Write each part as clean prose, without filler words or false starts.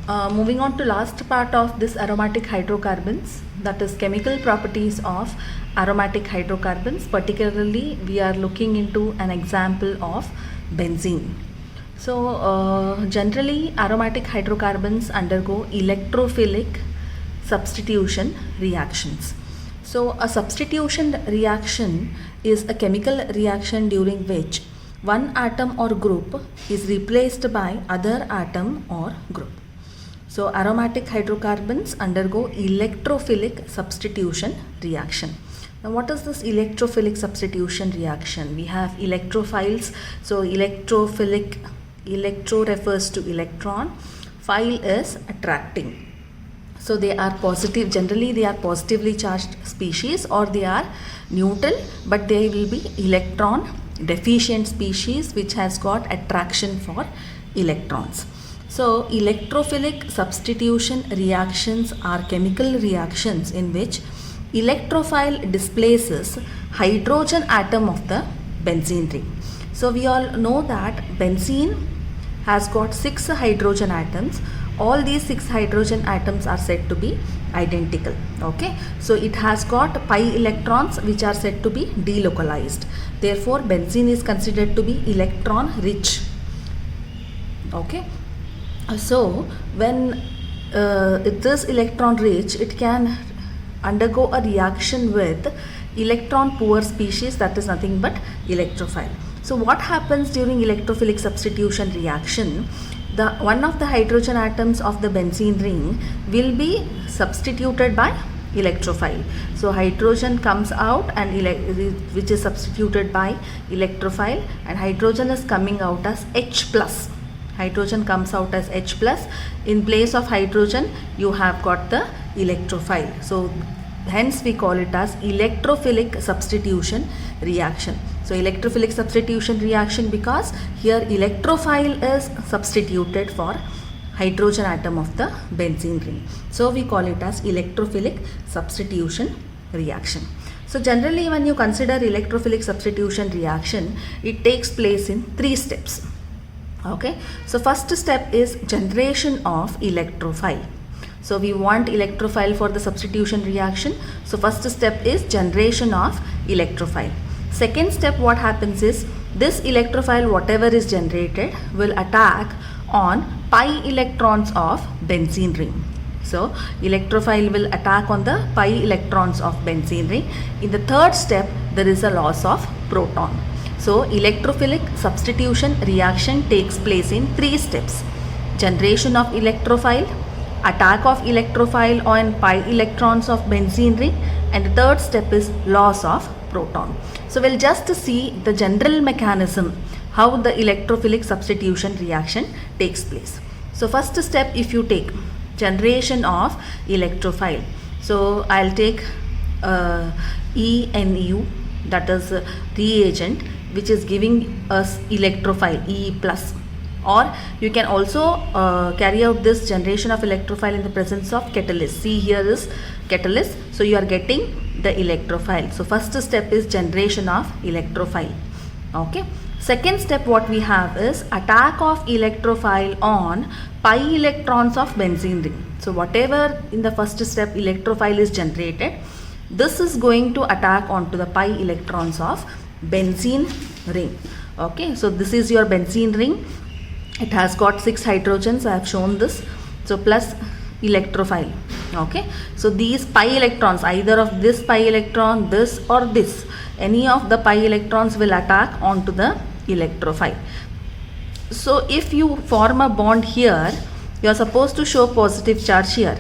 Moving on to last part of this aromatic hydrocarbons, that is chemical properties of aromatic hydrocarbons. Particularly we are looking into an example of benzene. So generally aromatic hydrocarbons undergo electrophilic substitution reactions. So a substitution reaction is a chemical reaction during which one atom or group is replaced by other atom or group. So aromatic hydrocarbons undergo electrophilic substitution reaction. Now what is this electrophilic substitution reaction? We have electrophiles. So electrophilic, electro refers to electron, phile is attracting. So they are positive, generally they are positively charged species, or they are neutral, but they will be electron deficient species which has got attraction for electrons. So electrophilic substitution reactions are chemical reactions in which electrophile displaces hydrogen atom of the benzene ring. So we all know that benzene has got 6 hydrogen atoms. All these 6 hydrogen atoms are said to be identical. Okay, so it has got pi electrons which are said to be delocalized. Therefore benzene is considered to be electron rich. Okay, so when it is electron rich, it can undergo a reaction with electron poor species, that is nothing but electrophile. So what happens during electrophilic substitution reaction? One of the hydrogen atoms of the benzene ring will be substituted by electrophile. So hydrogen comes out and which is substituted by electrophile, and hydrogen is coming out as H plus. Hydrogen comes out as H plus. In place of hydrogen you have got the electrophile. So hence we call it as electrophilic substitution reaction. So electrophilic substitution reaction because here electrophile is substituted for hydrogen atom of the benzene ring. So we call it as electrophilic substitution reaction. So generally when you consider electrophilic substitution reaction, it takes place in 3 steps. Okay, so first step is generation of electrophile. So we want electrophile for the substitution reaction. So first step is generation of electrophile. Second step, what happens is this electrophile, whatever is generated, will attack on pi electrons of benzene ring. So electrophile will attack on the pi electrons of benzene ring. In the third step, there is a loss of proton. So electrophilic substitution reaction takes place in 3 steps: generation of electrophile, attack of electrophile on pi electrons of benzene ring, and the third step is loss of proton. So we'll just see the general mechanism how the electrophilic substitution reaction takes place. So first step, if you take generation of electrophile, so I'll take ENU, that is reagent which is giving us electrophile E plus, or you can also carry out this generation of electrophile in the presence of catalyst. See, here is catalyst, so you are getting the electrophile. So first step is generation of electrophile. Okay, second step what we have is attack of electrophile on pi electrons of benzene ring. So whatever in the first step electrophile is generated, this is going to attack onto the pi electrons of benzene ring. Okay, so this is your benzene ring. It has got 6 hydrogens, I have shown this. So plus electrophile. Okay, so these pi electrons, either of this pi electron, this or this, any of the pi electrons will attack onto the electrophile. So if you form a bond here, you are supposed to show positive charge here.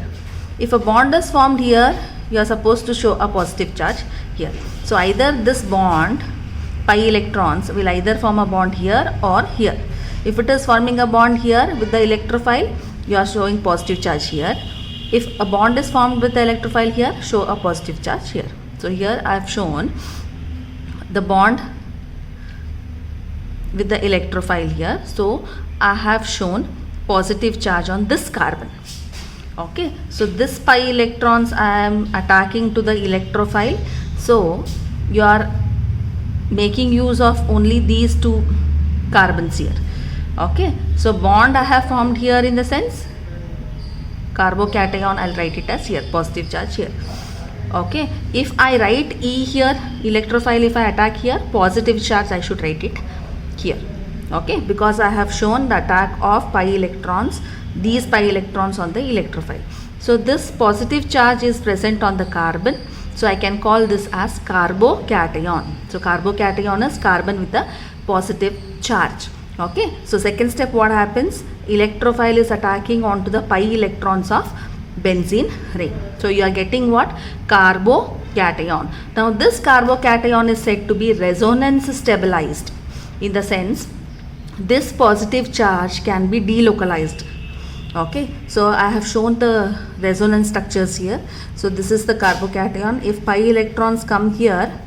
If a bond is formed here, you are supposed to show a positive charge here. So either this bond, pi electrons will either form a bond here or here. If it is forming a bond here with the electrophile, you are showing positive charge here. If a bond is formed with the electrophile here, show a positive charge here. So here I have shown the bond with the electrophile here. So I have shown positive charge on this carbon. Okay, so this pi electrons I am attacking to the electrophile. So you are making use of only these 2 carbons here. Okay, so bond I have formed here in the sense carbocation, I'll write it as here, positive charge here. Okay, if I write E here, electrophile, if I attack here, positive charge I should write it here. Okay, because I have shown the attack of pi electrons, these pi electrons on the electrophile. So this positive charge is present on the carbon, so I can call this as carbocation. So carbocation is carbon with a positive charge. Okay, so second step, what happens? Electrophile is attacking onto the pi electrons of benzene ring. So you are getting what? Carbocation. Now this carbocation is said to be resonance stabilized, in the sense this positive charge can be delocalized. Okay, so I have shown the resonance structures here. So this is the carbocation. If pi electrons come here,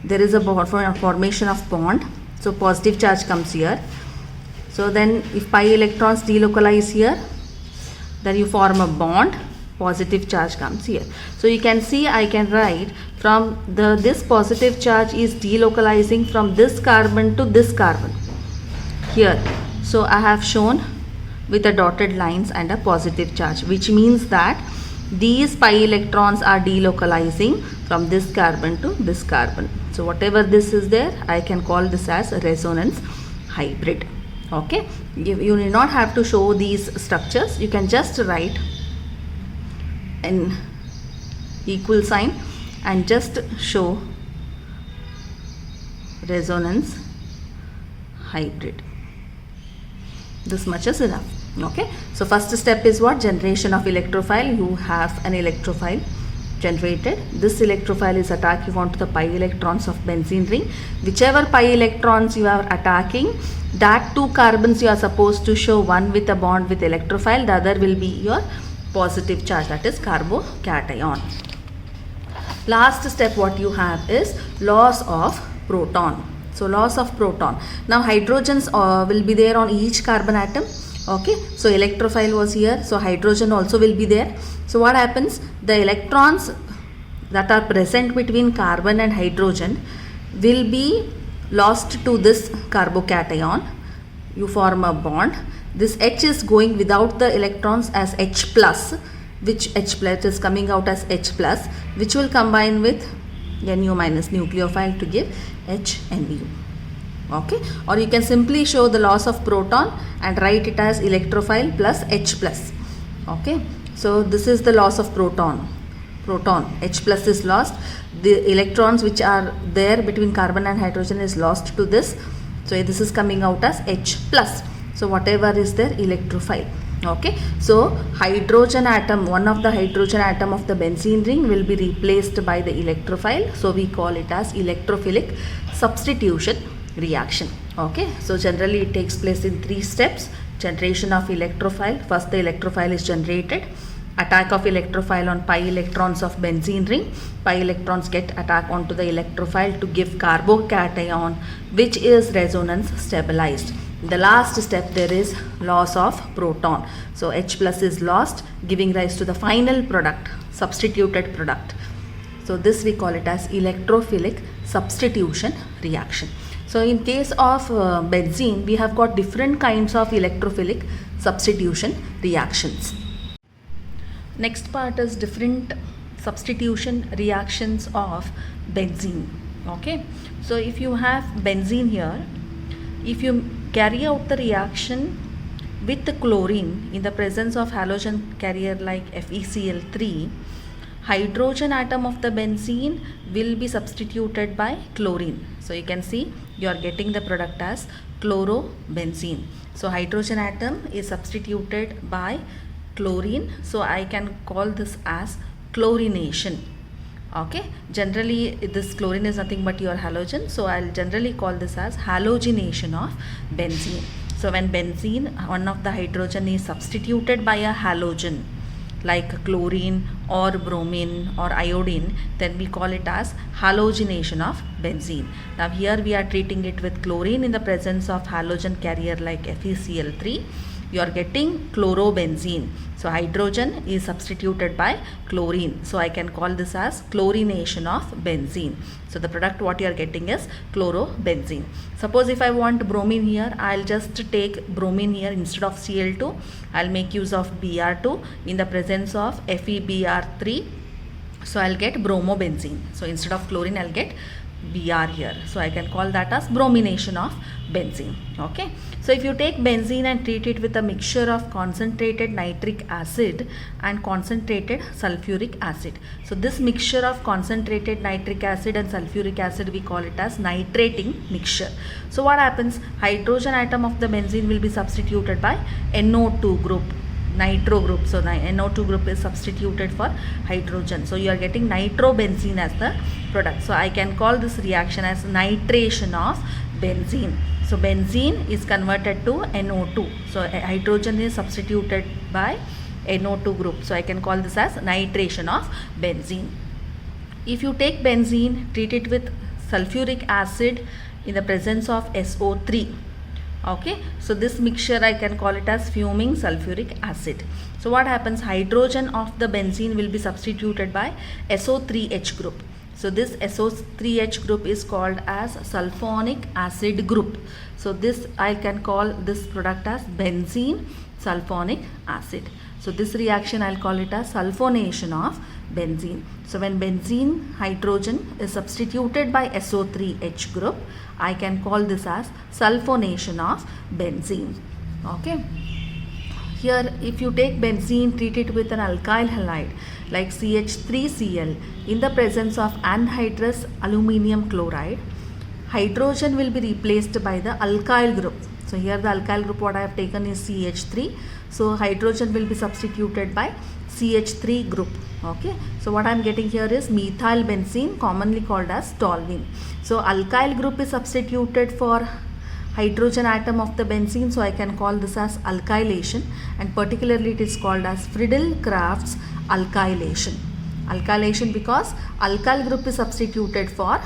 there is a formation of bond. So positive charge comes here. So then if pi electrons delocalize here, then you form a bond, positive charge comes here. So you can see, I can write from this positive charge is delocalizing from this carbon to this carbon here. So I have shown with the dotted lines and a positive charge, which means that these pi electrons are delocalizing from this carbon to this carbon. So whatever this is there, I can call this as a resonance hybrid. Okay, you need not have to show these structures, you can just write an equal sign and just show resonance hybrid. This much is enough. Okay, so first step is what? Generation of electrophile. You have an electrophile generated. This electrophile is attacking onto the pi electrons of benzene ring. Whichever pi electrons you are attacking, that two carbons you are supposed to show, one with a bond with electrophile, the other will be your positive charge, that is carbocation. Last step what you have is loss of proton. So loss of proton. Now hydrogens will be there on each carbon atom. Okay, so electrophile was here, so hydrogen also will be there. So what happens? The electrons that are present between carbon and hydrogen will be lost to this carbocation. You form a bond. This H is going without the electrons as H plus, which H plus is coming out as H plus, which will combine with Nu minus nucleophile to give HNu. Okay, or you can simply show the loss of proton and write it as electrophile plus H plus. Okay, so this is the loss of proton. H plus is lost. The electrons which are there between carbon and hydrogen is lost to this. So this is coming out as H plus. So whatever is there, electrophile. Okay, so hydrogen atom, one of the hydrogen atom of the benzene ring will be replaced by the electrophile. So we call it as electrophilic substitution reaction. Okay, so generally it takes place in 3 steps. Generation of electrophile. First the electrophile is generated. Attack of electrophile on pi electrons of benzene ring. Pi electrons get attack onto the electrophile to give carbocation, which is resonance stabilized. The last step, there is loss of proton. So H plus is lost, giving rise to the final product, substituted product. So this we call it as electrophilic substitution reaction. So in case of benzene, we have got different kinds of electrophilic substitution reactions. Next part is different substitution reactions of benzene. Okay, so if you have benzene here, if you carry out the reaction with the chlorine in the presence of halogen carrier like FeCl3, hydrogen atom of the benzene will be substituted by chlorine. So you can see you are getting the product as chlorobenzene. So hydrogen atom is substituted by chlorine, so I can call this as chlorination. Okay, generally this chlorine is nothing but your halogen, so I'll generally call this as halogenation of benzene. So when benzene, one of the hydrogen is substituted by a halogen like chlorine or bromine or iodine, then we call it as halogenation of benzene. Now here we are treating it with chlorine in the presence of halogen carrier like FeCl3. You are getting chlorobenzene. So hydrogen is substituted by chlorine. So I can call this as chlorination of benzene. So the product what you are getting is chlorobenzene. Suppose if I want bromine here, I'll just take bromine here instead of Cl2. I'll make use of Br2 in the presence of FeBr3. So I'll get bromobenzene. So instead of chlorine, I'll get Br here. So I can call that as bromination of benzene. Okay. So if you take benzene and treat it with a mixture of concentrated nitric acid and concentrated sulfuric acid. So this mixture of concentrated nitric acid and sulfuric acid, we call it as nitrating mixture. So what happens? Hydrogen atom of the benzene will be substituted by NO2 group, nitro group. So NO2 group is substituted for hydrogen. So you are getting nitrobenzene as the product. So I can call this reaction as nitration of benzene. So benzene is converted to NO2. So hydrogen is substituted by NO2 group. So I can call this as nitration of benzene. If you take benzene, treat it with sulfuric acid in the presence of SO3. Okay, so this mixture I can call it as fuming sulfuric acid. So what happens? Hydrogen of the benzene will be substituted by SO3H group. So this SO3H group is called as sulfonic acid group. So this I can call this product as benzene sulfonic acid. So this reaction I'll call it as sulfonation of benzene. So when benzene hydrogen is substituted by SO3H group, I can call this as sulfonation of benzene. Okay. Here if you take benzene, treat it with an alkyl halide like CH3Cl in the presence of anhydrous aluminium chloride, hydrogen will be replaced by the alkyl group. So here the alkyl group what I have taken is CH3. So hydrogen will be substituted by CH3 group. Okay. So what I am getting here is methyl benzene, commonly called as toluene. So alkyl group is substituted for hydrogen atom of the benzene. So I can call this as alkylation, and particularly it is called as Friedel-Crafts alkylation. Alkylation because alkyl group is substituted for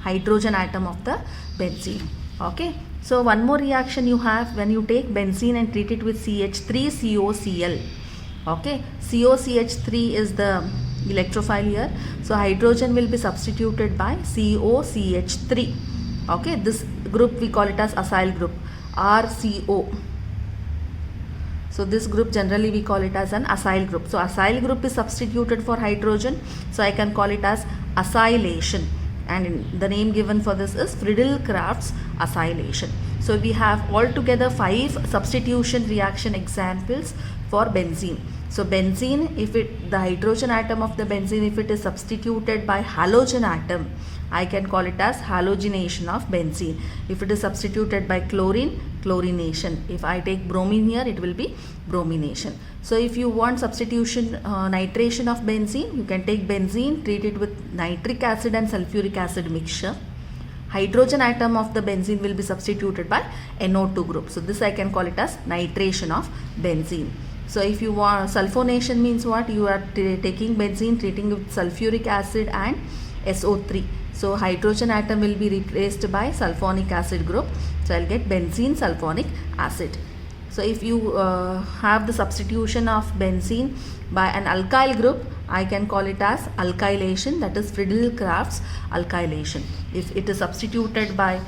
hydrogen atom of the benzene. Okay. So one more reaction you have when you take benzene and treat it with CH3COCl. Okay, COCH3 is the electrophile here. So hydrogen will be substituted by COCH3. Okay, this group we call it as acyl group, RCO. So this group generally we call it as an acyl group. So acyl group is substituted for hydrogen. So I can call it as acylation. And the name given for this is Friedel-Crafts acylation. So we have altogether 5 substitution reaction examples for benzene. So benzene, if the hydrogen atom of the benzene, if it is substituted by halogen atom, I can call it as halogenation of benzene. If it is substituted by chlorine, chlorination. If I take bromine here, it will be bromination. So if you want substitution nitration of benzene, you can take benzene, treat it with nitric acid and sulfuric acid mixture. Hydrogen atom of the benzene will be substituted by NO2 group. So this I can call it as nitration of benzene. So if you want sulfonation means what? You are taking benzene, treating it with sulfuric acid and SO3. So hydrogen atom will be replaced by sulfonic acid group. So I'll get benzene sulfonic acid. So if you have the substitution of benzene by an alkyl group, I can call it as alkylation, that is Friedel-Crafts alkylation. If it is substituted by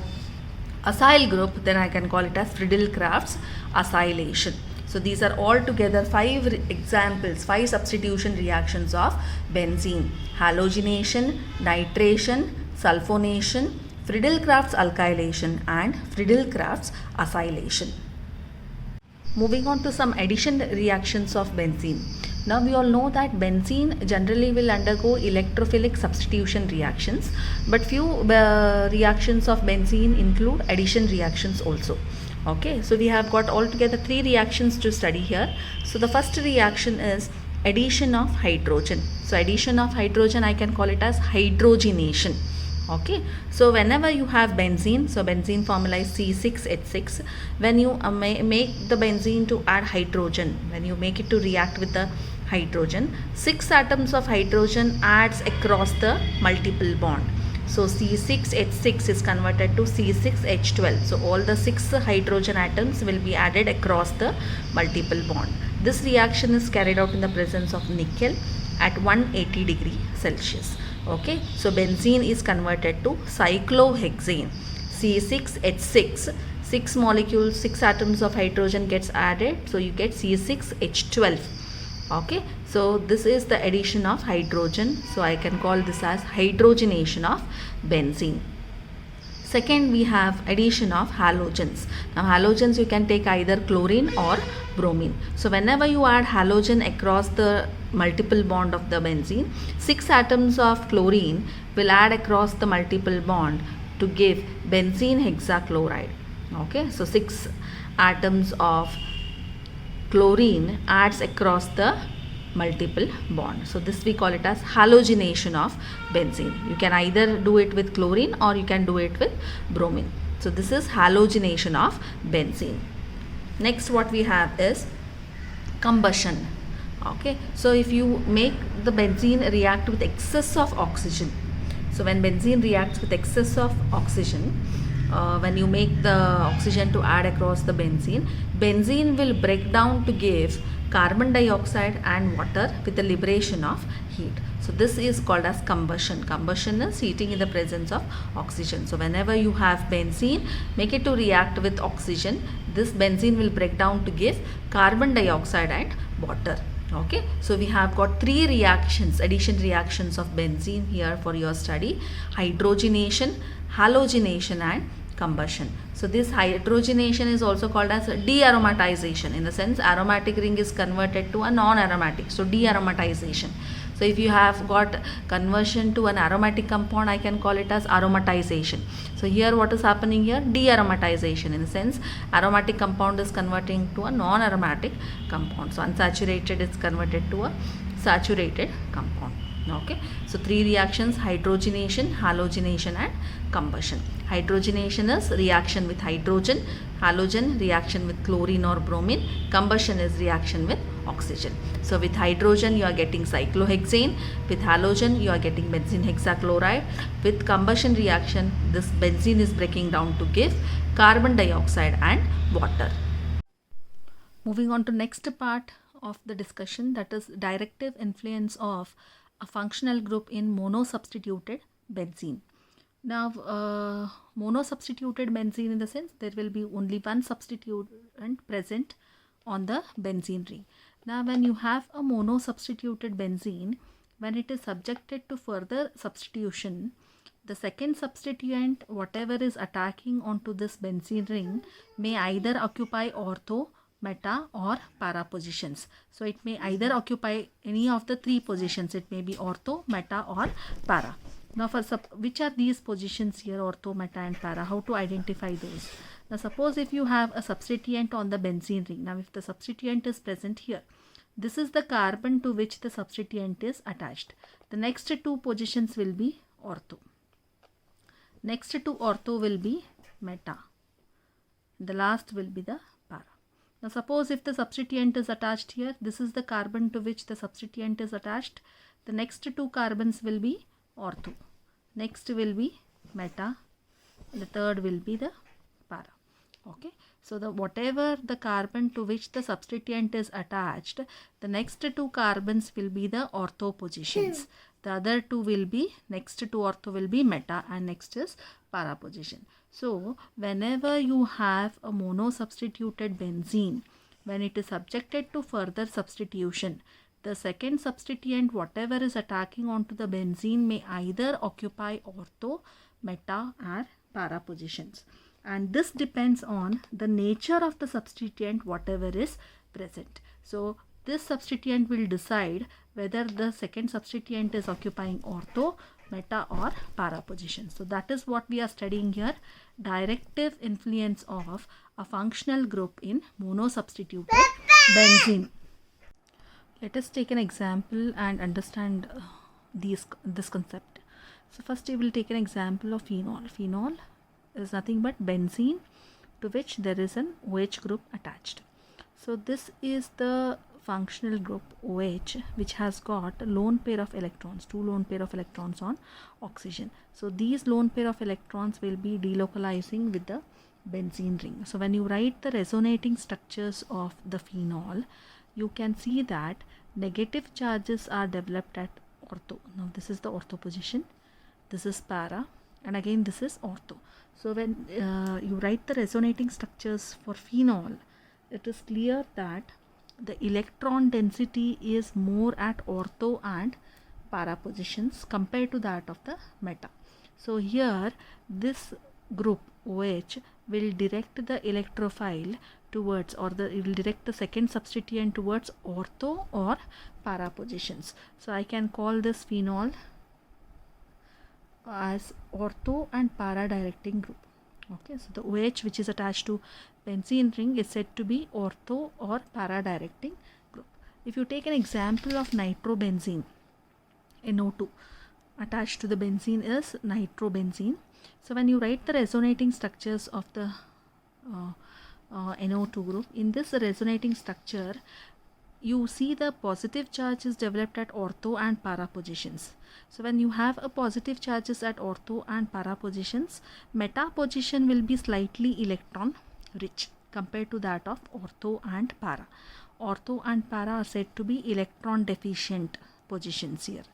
acyl group, then I can call it as Friedel-Crafts acylation. So these are all together 5 examples, 5 substitution reactions of benzene: halogenation, nitration, sulfonation, Friedel-Crafts alkylation and Friedel-Crafts acylation. Moving on to some addition reactions of benzene. Now we all know that benzene generally will undergo electrophilic substitution reactions, but few reactions of benzene include addition reactions also. Okay, so we have got altogether 3 reactions to study here. So the first reaction is addition of hydrogen. So addition of hydrogen, I can call it as hydrogenation. Okay, so whenever you have benzene, so benzene formula is C6H6. When you make the benzene to add hydrogen, when you make it to react with the hydrogen, 6 atoms of hydrogen adds across the multiple bond. So C6H6 is converted to C6H12. So all the 6 hydrogen atoms will be added across the multiple bond. This reaction is carried out in the presence of nickel at 180 degree Celsius. Okay, so benzene is converted to cyclohexane, C6H6, 6 molecules, 6 atoms of hydrogen gets added, so you get C6H12. Okay, so this is the addition of hydrogen, so I can call this as hydrogenation of benzene. Second, we have addition of halogens. Now halogens you can take either chlorine or bromine. So whenever you add halogen across the multiple bond of the benzene, 6 atoms of chlorine will add across the multiple bond to give benzene hexachloride. Okay, so 6 atoms of chlorine adds across the multiple bond. So this we call it as halogenation of benzene. You can either do it with chlorine or you can do it with bromine. So this is halogenation of benzene. Next what we have is combustion. Okay, so if you make the benzene react with excess of oxygen, so when benzene reacts with excess of oxygen, when you make the oxygen to add across the benzene will break down to give carbon dioxide and water with the liberation of heat. So this is called as combustion. Combustion is heating in the presence of oxygen. So whenever you have benzene, make it to react with oxygen, this benzene will break down to give carbon dioxide and water. Okay, so we have got 3 reactions, addition reactions of benzene here for your study: hydrogenation, halogenation and combustion. So this hydrogenation is also called as de-aromatization. In the sense, aromatic ring is converted to a non-aromatic, so de-aromatization. So if you have got conversion to an aromatic compound, I can call it as aromatization. So here what is happening here? De-aromatization. In the sense, aromatic compound is converting to a non-aromatic compound. So unsaturated is converted to a saturated compound. Okay, so 3 reactions: hydrogenation, halogenation and combustion. Hydrogenation is reaction with hydrogen, halogen reaction with chlorine or bromine, combustion is reaction with oxygen. So with hydrogen you are getting cyclohexane, with halogen you are getting benzene hexachloride, with combustion reaction this benzene is breaking down to give carbon dioxide and water. Moving on to next part of the discussion, that is directive influence of a functional group in monosubstituted benzene. Now monosubstituted benzene, in the sense there will be only one substituent present on the benzene ring. Now when you have a monosubstituted benzene, when it is subjected to further substitution, the second substituent whatever is attacking onto this benzene ring may either occupy ortho, meta or para positions. So it may either occupy any of the 3 positions. It may be ortho, meta or para. Now for which are these positions here, ortho, meta and para? How to identify those? Now suppose if you have a substituent on the benzene ring. Now if the substituent is present here, this is the carbon to which the substituent is attached. The next 2 positions will be ortho. Next to ortho will be meta. The last will be the para. Now suppose if the substituent is attached here, this is the carbon to which the substituent is attached. The next 2 carbons will be ortho. Next will be meta. The third will be the para. Okay. So the whatever the carbon to which the substituent is attached, the next 2 carbons will be the ortho positions. The other 2 will be, next to ortho will be meta and next is para position. So whenever you have a monosubstituted benzene, when it is subjected to further substitution, the second substituent whatever is attacking onto the benzene may either occupy ortho, meta or para positions. And this depends on the nature of the substituent whatever is present. So this substituent will decide whether the second substituent is occupying ortho, meta or para position. So that is what we are studying here, directive influence of a functional group in monosubstituted benzene. Let us take an example and understand this concept. So first we will take an example of phenol. Phenol is nothing but benzene to which there is an OH group attached. So this is the functional group OH which has got a lone pair of electrons, 2 lone pair of electrons on oxygen. So these lone pair of electrons will be delocalizing with the benzene ring. So when you write the resonating structures of the phenol, you can see that negative charges are developed at ortho. Now this is the ortho position, this is para, and again this is ortho. So when you write the resonating structures for phenol, it is clear that the electron density is more at ortho and para positions compared to that of the meta. So here this group OH will direct the electrophile towards, or it will direct the second substituent towards ortho or para positions. So I can call this phenol as ortho and para directing group. Okay, so the OH which is attached to benzene ring is said to be ortho or para directing group. If you take an example of nitrobenzene, NO2 attached to the benzene is nitrobenzene. So when you write the resonating structures of the NO2 group, in this resonating structure you see the positive charge is developed at ortho and para positions. So when you have a positive charges at ortho and para positions, meta position will be slightly electron rich compared to that of ortho and para. Ortho and para are said to be electron deficient positions here.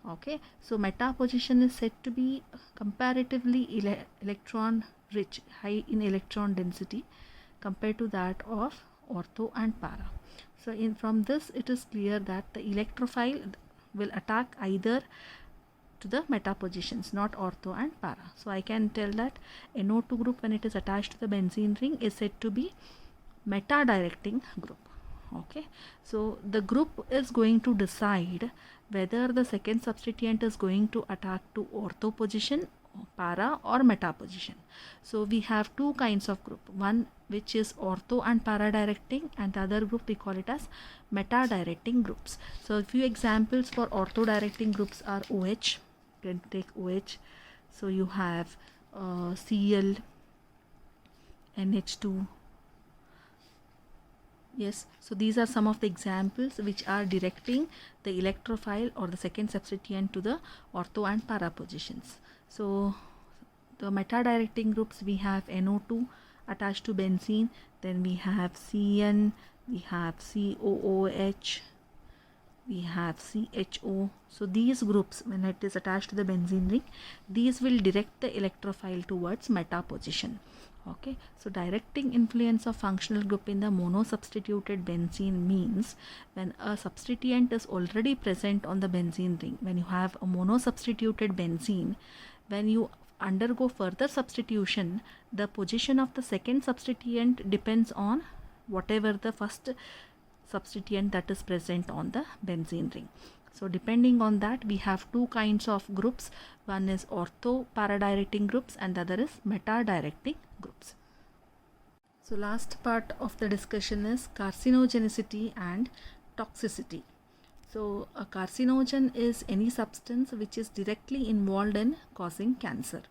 Okay, so meta position is said to be comparatively electron rich, high in electron density compared to that of ortho and para. So from this it is clear that the electrophile will attack either to the meta positions, not ortho and para. So I can tell that NO2 group, when it is attached to the benzene ring, is said to be meta directing group. Okay, so the group is going to decide whether the second substituent is going to attack to ortho position, para or meta position. So we have two kinds of group, one which is ortho and para directing, and the other group we call it as meta directing groups. So a few examples for ortho directing groups are OH. You can take OH. So you have Cl, NH2. Yes, so these are some of the examples which are directing the electrophile or the second substituent to the ortho and para positions. So the meta directing groups, we have NO2 attached to benzene, then we have CN, we have COOH, we have CHO. So these groups, when it is attached to the benzene ring, these will direct the electrophile towards meta position. Okay, so directing influence of functional group in the monosubstituted benzene means when a substituent is already present on the benzene ring, when you have a monosubstituted benzene, when you undergo further substitution, the position of the second substituent depends on whatever the first substituent that is present on the benzene ring. So depending on that, we have two kinds of groups. One is ortho para directing groups and the other is meta directing groups. So last part of the discussion is carcinogenicity and toxicity. So a carcinogen is any substance which is directly involved in causing cancer.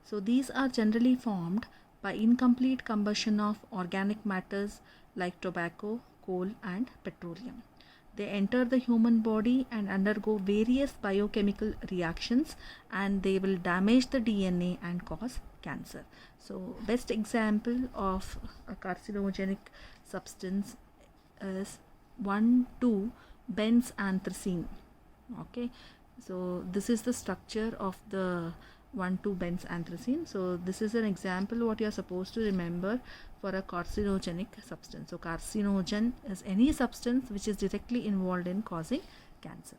So these are generally formed by incomplete combustion of organic matters like tobacco, coal and petroleum. They enter the human body and undergo various biochemical reactions, and they will damage the DNA and cause cancer. So best example of a carcinogenic substance is 1,2-benzanthracene. Okay, so this is the structure of the 1,2-benzanthracene. So this is an example what you are supposed to remember for a carcinogenic substance. So carcinogen is any substance which is directly involved in causing cancer.